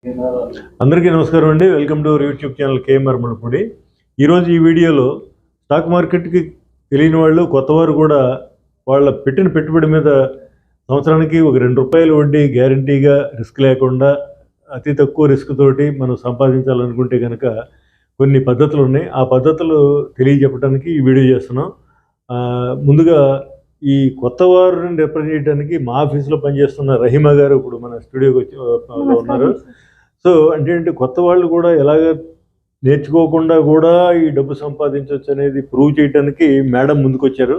అందరికీ నమస్కారం అండి. Welcome to YouTube channel KMR Mullapudi. ఈరోజు ఈ వీడియోలో స్టాక్ మార్కెట్కి తెలియని వాళ్ళు, కొత్తవారు కూడా వాళ్ళ పెట్టిన పెట్టుబడి మీద సంవత్సరానికి ఒక ₹2 వడ్డీ గ్యారంటీగా రిస్క్ లేకుండా అతి తక్కువ రిస్క్ తోటి మనం సంపాదించాలనుకుంటే కనుక కొన్ని పద్ధతులు ఉన్నాయి. ఆ పద్ధతులు తెలియజెప్పడానికి ఈ వీడియో చేస్తున్నాం. ముందుగా ఈ కొత్త వారిని రిప్రజెంట్ చేయడానికి మా ఆఫీస్లో పనిచేస్తున్న రహీమా గారు ఇప్పుడు మన స్టూడియోకి వచ్చి ఉన్నారు. సో అంటే కొత్త వాళ్ళు కూడా ఎలాగ నేర్చుకోకుండా కూడా ఈ డబ్బు సంపాదించవచ్చు అనేది ప్రూవ్ చేయడానికి మేడం ముందుకొచ్చారు.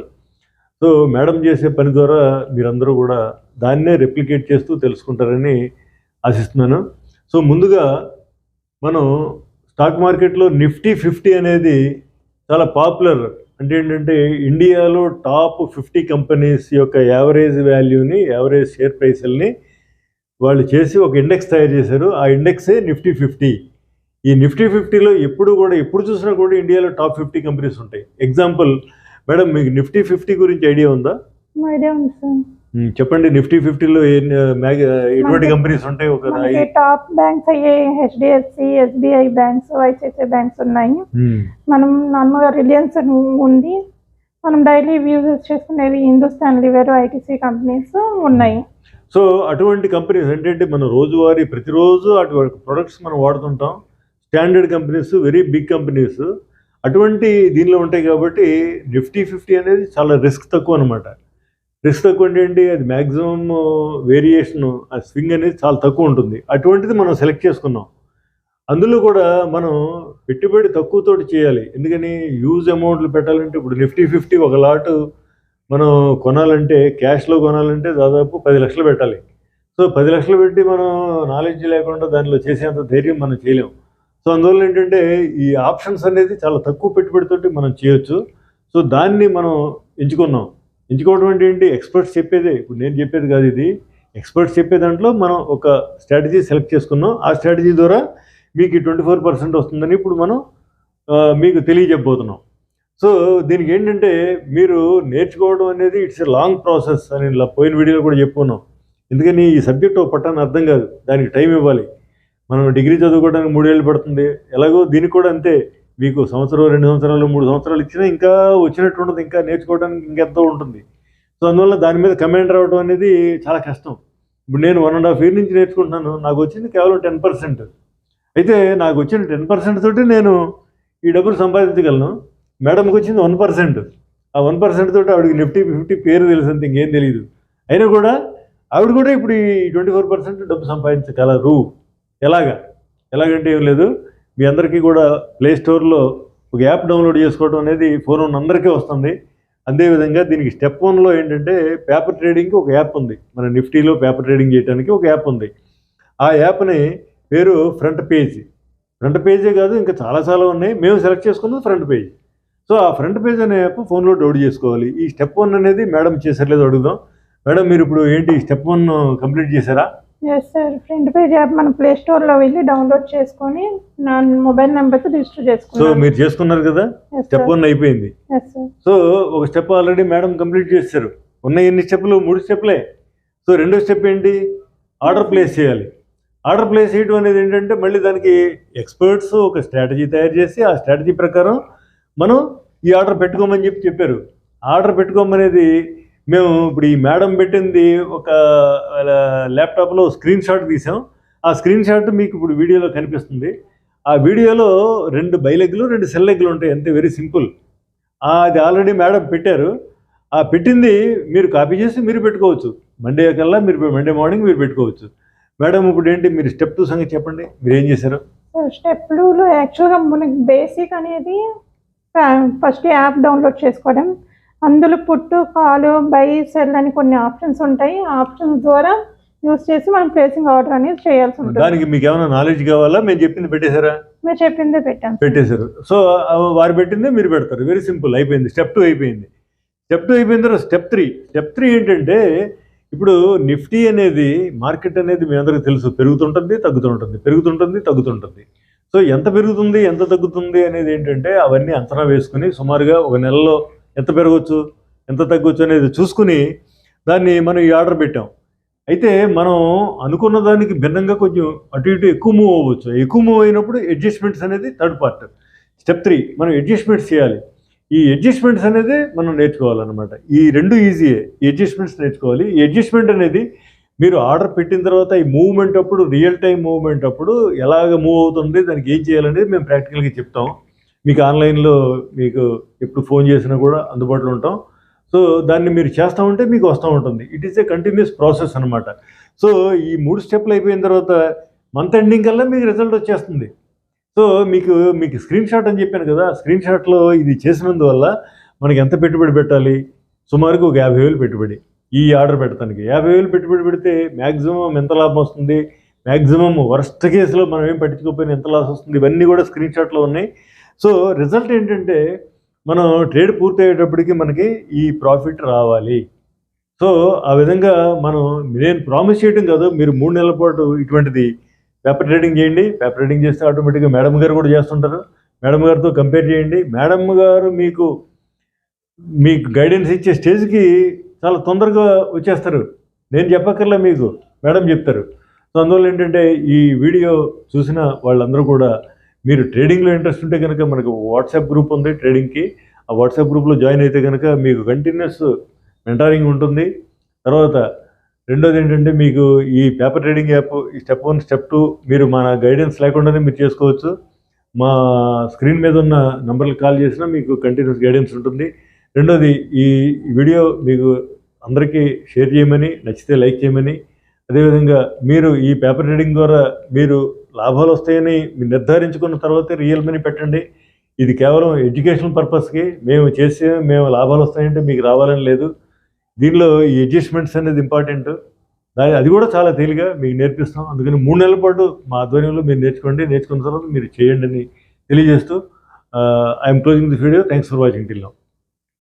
సో మేడం చేసే పని ద్వారా మీరందరూ కూడా దాన్నే రెప్లికేట్ చేస్తూ తెలుసుకుంటారని ఆశిస్తున్నాను. సో ముందుగా మనం స్టాక్ మార్కెట్లో నిఫ్టీ 50 అనేది చాలా పాపులర్. అంటే ఏంటంటే ఇండియాలో టాప్ 50 కంపెనీస్ యొక్క యావరేజ్ వాల్యూని, యావరేజ్ షేర్ ప్రైస్ని వాళ్ళు చేసి ఒక ఇండెక్స్ తయారు చేశారు. ఆ ఇండెక్సే నిఫ్టీ 50. ఈ నిఫ్టీ 50లో ఎప్పుడు చూసినా కూడా ఇండియాలో టాప్ 50 కంపెనీస్ ఉంటాయి. ఎగ్జాంపుల్ మేడం, మీకు నిఫ్టీ 50 గురించి ఐడియా ఉందా? ఐడియా ఉంది సార్. చెప్పండి, నిఫ్టీ 50లో ఎటువంటి కంపెనీస్ ఉంటాయి? ఒక టాప్ బ్యాంక్స్ అయ్యే HDFC, SBI banks, ICICI banks ఉన్నాయి. మనం నార్మల్గా రిలయన్స్ ఉంది. మనం డైలీ యూజెస్ చేసుకునేవి హిందుస్థాన్ లివర్, ఐటీసీ కంపెనీస్ ఉన్నాయి. సో అటువంటి కంపెనీస్ ఏంటంటే మనం రోజువారీ ప్రతిరోజు అటువంటి ప్రొడక్ట్స్ మనం వాడుతుంటాం. Standard companies, very big companies అటువంటి దీనిలో ఉంటాయి. కాబట్టి నిఫ్టీ 50 అనేది చాలా రిస్క్ తక్కువ అనమాట. రిస్క్ తక్కువ అంటే ఏంటి, అది మ్యాక్సిమం వేరియేషన్, ఆ స్వింగ్ అనేది చాలా తక్కువ ఉంటుంది. అటువంటిది మనం సెలెక్ట్ చేసుకున్నాం. అందులో కూడా మనం పెట్టుబడి తక్కువతోటి చేయాలి. ఎందుకని హ్యూజ్ అమౌంట్లు పెట్టాలంటే ఇప్పుడు నిఫ్టీ 50 ఒక లాటు మనం కొనాలంటే, క్యాష్లో కొనాలంటే దాదాపు 10 లక్షలు పెట్టాలి. సో 10 లక్షలు పెట్టి మనం నాలెడ్జ్ లేకుండా దానిలో చేసేంత ధైర్యం మనం చేయలేం. సో అందువల్ల ఏంటంటే ఈ ఆప్షన్స్ అనేది చాలా తక్కువ పెట్టుబడితోటి మనం చేయొచ్చు. సో దాన్ని మనం ఎంచుకున్నాం. ఎంచుకోవడం అంటే ఏంటి, ఎక్స్పర్ట్స్ చెప్పేదే. ఇప్పుడు నేను చెప్పేది కాదు, ఇది ఎక్స్పర్ట్స్ చెప్పే దాంట్లో మనం ఒక స్ట్రాటజీ సెలెక్ట్ చేసుకున్నాం. ఆ స్ట్రాటజీ ద్వారా మీకు 24% వస్తుందని ఇప్పుడు మనం మీకు తెలియజెప్పబోతున్నాం. సో దీనికి ఏంటంటే మీరు నేర్చుకోవడం అనేది ఇట్స్ ఎ లాంగ్ ప్రాసెస్ అని ఇలా పోయిన వీడియోలో కూడా చెప్పుకున్నాం. ఎందుకని ఈ సబ్జెక్ట్ ఒక పట్టాన్ని అర్థం కాదు, దానికి టైం ఇవ్వాలి. మనం డిగ్రీ చదువుకోవడానికి 3 ఏళ్ళు పడుతుంది. ఎలాగో దీనికి కూడా అంతే. మీకు సంవత్సరం, 2 సంవత్సరాలు, 3 సంవత్సరాలు ఇచ్చినా ఇంకా వచ్చినట్టు ఉండదు, ఇంకా నేర్చుకోవడానికి ఇంకెంతో ఉంటుంది. సో అందువల్ల దాని మీద కమాండ్ రావడం అనేది చాలా కష్టం. ఇప్పుడు నేను 1.5 year నుంచి నేర్చుకుంటున్నాను. నాకు వచ్చింది కేవలం 10%. అయితే నాకు వచ్చిన 10% తోటి నేను ఈ డబ్బులు సంపాదించగలను. మేడంకి వచ్చింది 1%. ఆ 1% తోటి ఆవిడకి నిఫ్టీ 50 పేరు తెలుసు, అంత ఇంకేం తెలియదు. అయినా కూడా ఆవిడ కూడా ఇప్పుడు ఈ 24% డబ్బు సంపాదించగలరు. ఎలాగంటే ఏం లేదు, మీ అందరికీ కూడా ప్లే స్టోర్లో ఒక యాప్ డౌన్లోడ్ చేసుకోవడం అనేది ఫోన్ ఉన్న అందరికీ వస్తుంది. అదేవిధంగా దీనికి స్టెప్ 1లో ఏంటంటే పేపర్ ట్రేడింగ్కి ఒక యాప్ ఉంది. మన నిఫ్టీలో పేపర్ ట్రేడింగ్ చేయడానికి ఒక యాప్ ఉంది. ఆ యాప్ని పేరు ఫ్రంట్ పేజే కాదు, ఇంకా చాలా ఉన్నాయి. మేము సెలెక్ట్ చేసుకున్నది ఫ్రంట్ పేజ్. సో ఆ ఫ్రంట్ పేజ్ అనే యాప్ ఫోన్లో డౌన్లోడ్ చేసుకోవాలి. ఈ స్టెప్ 1 అనేది మేడం చేశారలేదు అడుగుదాం. మేడం, మీరు ఇప్పుడు ఏంటి స్టెప్ 1 కంప్లీట్ చేశారా? Yes sir. Front page app మన ప్లే స్టోర్లో వెళ్ళి డౌన్లోడ్ చేసుకొని నా మొబైల్ నెంబర్తో రిజిస్టర్ చేసుకున్నాను. సో మీరు చేసుకున్నారు కదా, స్టెప్ 1 అయిపోయింది. సో ఒక స్టెప్ ఆల్రెడీ మేడం కంప్లీట్ చేశారు. ఉన్న ఎన్ని స్టెప్లు? 3 స్టెప్లే. సో రెండో స్టెప్ ఏంటి, ఆర్డర్ ప్లేస్ చేయాలి. ఆర్డర్ ప్లేస్ చేయడం అనేది ఏంటంటే మళ్ళీ దానికి ఎక్స్పర్ట్స్ ఒక స్ట్రాటజీ తయారు చేసి ఆ స్ట్రాటజీ ప్రకారం మనం ఈ ఆర్డర్ పెట్టుకోమని చెప్పారు. ఆర్డర్ పెట్టుకోమనేది మేము ఇప్పుడు ఈ మేడం పెట్టింది ఒక ల్యాప్టాప్లో స్క్రీన్ షాట్ తీసాం. ఆ స్క్రీన్ షాట్ మీకు ఇప్పుడు వీడియోలో కనిపిస్తుంది. ఆ వీడియోలో 2 బైలెగ్లు, 2 సెల్ లెగ్లు ఉంటాయి, అంతే, వెరీ సింపుల్. అది ఆల్రెడీ మేడం పెట్టారు. ఆ పెట్టింది మీరు కాపీ చేసి మీరు పెట్టుకోవచ్చు. మండే మార్నింగ్ మీరు పెట్టుకోవచ్చు. మేడం ఇప్పుడు ఏంటి, మీరు స్టెప్ 2 సంగతి చెప్పండి, మీరు ఏం చేశారు? స్టెప్ 2లో యాక్చువల్గా మనకి బేసిక్ అనేది ఫస్ట్ యాప్ డౌన్లోడ్ చేసుకోవడం. అందులో పుట్టు, కాలు, బై, సెల్ అని కొన్ని ఆప్షన్స్ ఉంటాయి. ఆ ఆప్షన్స్ ద్వారా యూజ్ చేసి మనం ప్లేసింగ్ ఆర్డర్ అనేది చేయాల్సి ఉంటుంది. దానికి మీకు ఏమైనా నాలెడ్జ్ కావాలా? మేము చెప్పింది పెట్టేశారా? మీరు చెప్పిందే పెట్టేశారు. సో వారు పెట్టిందే మీరు పెడతారు. వెరీ సింపుల్, అయిపోయింది. స్టెప్ 2 అయిపోయింది. స్టెప్ 2 అయిపోయిన తర్వాత స్టెప్ 3 ఏంటంటే ఇప్పుడు నిఫ్టీ అనేది, మార్కెట్ అనేది మీ అందరికీ తెలుసు, పెరుగుతుంటుంది, తగ్గుతుంటుంది. సో ఎంత పెరుగుతుంది, ఎంత తగ్గుతుంది అనేది ఏంటంటే అవన్నీ అంచనా వేసుకుని సుమారుగా ఒక నెలలో ఎంత పెరగవచ్చు, ఎంత తగ్గొచ్చు అనేది చూసుకుని దాన్ని మనం ఈ ఆర్డర్ పెట్టాం. అయితే మనం అనుకున్న దానికి భిన్నంగా కొంచెం అటు ఇటు ఎక్కువ మూవ్ అవ్వచ్చు. ఎక్కువ మూవ్ అయినప్పుడు అడ్జస్ట్మెంట్స్ అనేది థర్డ్ పార్ట్. స్టెప్ 3 మనం అడ్జస్ట్మెంట్స్ చేయాలి. ఈ అడ్జస్ట్మెంట్స్ అనేది మనం నేర్చుకోవాలన్నమాట. ఈ 2 ఈజీయే. ఈ అడ్జస్ట్మెంట్స్ నేర్చుకోవాలి. ఈ అడ్జస్ట్మెంట్ అనేది మీరు ఆర్డర్ పెట్టిన తర్వాత ఈ మూవ్‌మెంట్ అప్పుడు రియల్ టైమ్ మూవ్‌మెంట్ అప్పుడు ఎలాగ మూవ్ అవుతుంది, దానికి ఏం చేయాలనేది మేము ప్రాక్టికల్‌గా చెప్తాం. మీకు ఆన్‌లైన్‌లో మీకు ఎప్పుడు ఫోన్ చేసినా కూడా అందుబాటులో ఉంటాం. సో దాన్ని మీరు చేస్తూ ఉంటే మీకు వస్తూ ఉంటుంది. It is a continuous process అనమాట. సో ఈ 3 స్టెప్లు అయిపోయిన తర్వాత మంత్ ఎండింగ్ కల్లా మీకు రిజల్ట్ వచ్చేస్తుంది. సో మీకు స్క్రీన్ షాట్ అని చెప్పాను కదా, స్క్రీన్ షాట్లో ఇది చేసినందువల్ల మనకి ఎంత పెట్టుబడి పెట్టాలి, సుమారుగా ఒక 50,000 పెట్టుబడి ఈ ఆర్డర్ పెట్టడానికి. 50,000 పెట్టుబడి పెడితే మ్యాక్సిమం ఎంత లాభం వస్తుంది, మ్యాక్సిమం వర్స్ట్ కేసులో మనం ఏం పట్టించుకోకపోయినా ఎంత లాస్ వస్తుంది, ఇవన్నీ కూడా స్క్రీన్ షాట్లో ఉన్నాయి. సో రిజల్ట్ ఏంటంటే మనం ట్రేడ్ పూర్తయ్యేటప్పటికి మనకి ఈ ప్రాఫిట్ రావాలి. సో ఆ విధంగా నేను ప్రామిస్ చేయడం కాదు, మీరు 3 నెలల పాటు ఇటువంటిది పేపర్ ట్రేడింగ్ చేయండి. పేపర్ ట్రేడింగ్ చేస్తే ఆటోమేటిక్గా మేడం గారు కూడా చేస్తుంటారు. మేడం గారితో కంపేర్ చేయండి. మేడం గారు మీకు గైడెన్స్ ఇచ్చే స్టేజ్కి చాలా తొందరగా వచ్చేస్తారు. నేను చెప్పక్కర్లే, మీకు మేడం చెప్తారు. సో అందువల్ల ఏంటంటే ఈ వీడియో చూసిన వాళ్ళందరూ కూడా మీరు ట్రేడింగ్లో ఇంట్రెస్ట్ ఉంటే కనుక మనకు వాట్సాప్ గ్రూప్ ఉంది ట్రేడింగ్కి. ఆ వాట్సాప్ గ్రూప్లో జాయిన్ అయితే కనుక మీకు కంటిన్యూస్ మెంటారింగ్ ఉంటుంది. తర్వాత రెండోది ఏంటంటే మీకు ఈ పేపర్ ట్రేడింగ్ యాప్ ఈ స్టెప్ 1 స్టెప్ 2 మీరు మన గైడెన్స్ లేకుండానే మీరు చేసుకోవచ్చు. మా స్క్రీన్ మీద ఉన్న నంబర్లకు కాల్ చేసినా మీకు కంటిన్యూస్ గైడెన్స్ ఉంటుంది. రెండోది ఈ వీడియో మీకు అందరికీ షేర్ చేయమని, నచ్చితే లైక్ చేయమని, అదేవిధంగా మీరు ఈ పేపర్ ట్రేడింగ్ ద్వారా మీరు లాభాలు వస్తాయని మీరు నిర్ధారించుకున్న తర్వాతే రియల్ మనీ పెట్టండి. ఇది కేవలం ఎడ్యుకేషనల్ పర్పస్కి మేము లాభాలు వస్తాయంటే మీకు రావాలని లేదు. దీనిలో ఈ అడ్జస్ట్మెంట్స్ అనేది ఇంపార్టెంట్. అది కూడా చాలా తేలిగా మీకు నేర్పిస్తాం. అందుకని 3 నెలల పాటు మా ఆధ్వర్యంలో మీరు నేర్చుకున్న తర్వాత మీరు చేయండి అని తెలియజేస్తూ I'm closing this video. Thanks for watching till now.